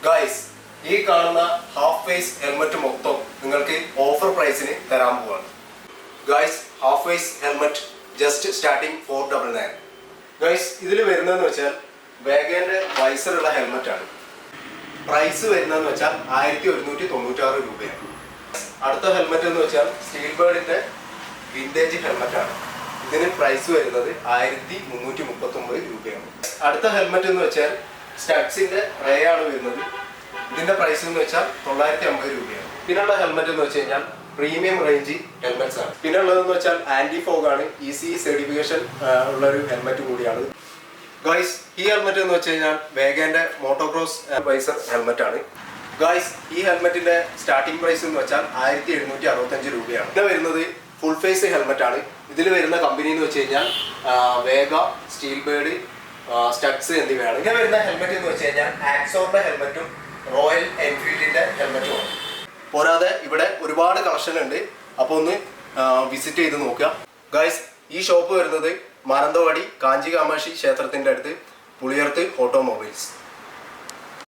Guys, ഈ കാണുന്ന half face helmet മൊത്തം നിങ്ങൾക്ക് ഓഫർ പ്രൈസിന് തരാൻ പോവാണ്. Guys, half face helmet just starting 499. Guys, ഇതിൽ വരുന്നതെന്ന് വെച്ചാൽ വേഗന്റെ വൈസറുള്ള ഹെൽമെറ്റ് ആണ്. പ്രൈസ് വരുന്നതെന്ന് വെച്ചാൽ 1196 രൂപയാണ്. അടുത്ത ഹെൽമെറ്റ് എന്ന് വെച്ചാൽ സ്റ്റീൽ ബേർഡിന്റെ വിന്റേജ് ഹെൽമെറ്റ് ആണ്. ഇതിന് പ്രൈസ് വരുന്നത് 1339 രൂപയാണ്. അടുത്ത ഹെൽമെറ്റ് എന്ന് വെച്ചാൽ സ്റ്റഡ്സിന്റെ റേ ആണ് വരുന്നത്. ഇതിന്റെ പ്രൈസ് എന്ന് വെച്ചാൽ 950 രൂപയാണ്. പിന്നെയുള്ള ഹെൽമെറ്റ് എന്ന് വെച്ച് കഴിഞ്ഞാൽ പ്രീമിയം റേഞ്ച് ഹെൽമെറ്റ്സ് ആണ്. പിന്നെ ഉള്ളതെന്ന് വെച്ചാൽ ആന്റി ഫോഗ് ആണ്. ECE സർട്ടിഫിക്കേഷൻ ഉള്ള ഒരു ഹെൽമെറ്റ് കൂടിയാണ്. ഗൈസ്, ഈ ഹെൽമെറ്റ് എന്ന് വെച്ച് കഴിഞ്ഞാൽ വേഗന്റെ മോട്ടോക്രോസ് വൈസർ ഹെൽമെറ്റ് ആണ്. ഗൈസ്, ഈ ഹെൽമെറ്റിന്റെ സ്റ്റാർട്ടിംഗ് പ്രൈസ് എന്ന് വെച്ചാൽ 1765 രൂപയാണ്. ഇത് വരുന്നത് ഫുൾ ഫേസ് ഹെൽമെറ്റ് ആണ്. ഇതിൽ വരുന്ന കമ്പനി എന്ന് വെച്ച് കഴിഞ്ഞാൽ വേഗ, സ്റ്റീൽ ബേർഡ്, സ്റ്റഡ്സ് എന്നിവയാണ്. ഇതിൽ വരുന്ന ഹെൽമെറ്റ് എന്ന് വെച്ച് കഴിഞ്ഞാൽ ആക്സോറിന്റെ ഹെൽമെറ്റും റോയൽ എൻഫീൽഡിന്റെ ഹെൽമെറ്റുമാണ്. പോരാതെ ഇവിടെ ഒരുപാട് കളക്ഷൻ ഉണ്ട്. അപ്പോൾ ഒന്ന് വിസിറ്റ് ചെയ്ത് നോക്കുക. ഗൈസ്, ഈ ഷോപ്പ് വരുന്നത് മാനന്തവാടി കാഞ്ചി കാമാക്ഷി ക്ഷേത്രത്തിന്റെ അടുത്ത് പുളിയർത്ത് ഓട്ടോമൊബൈൽസ്.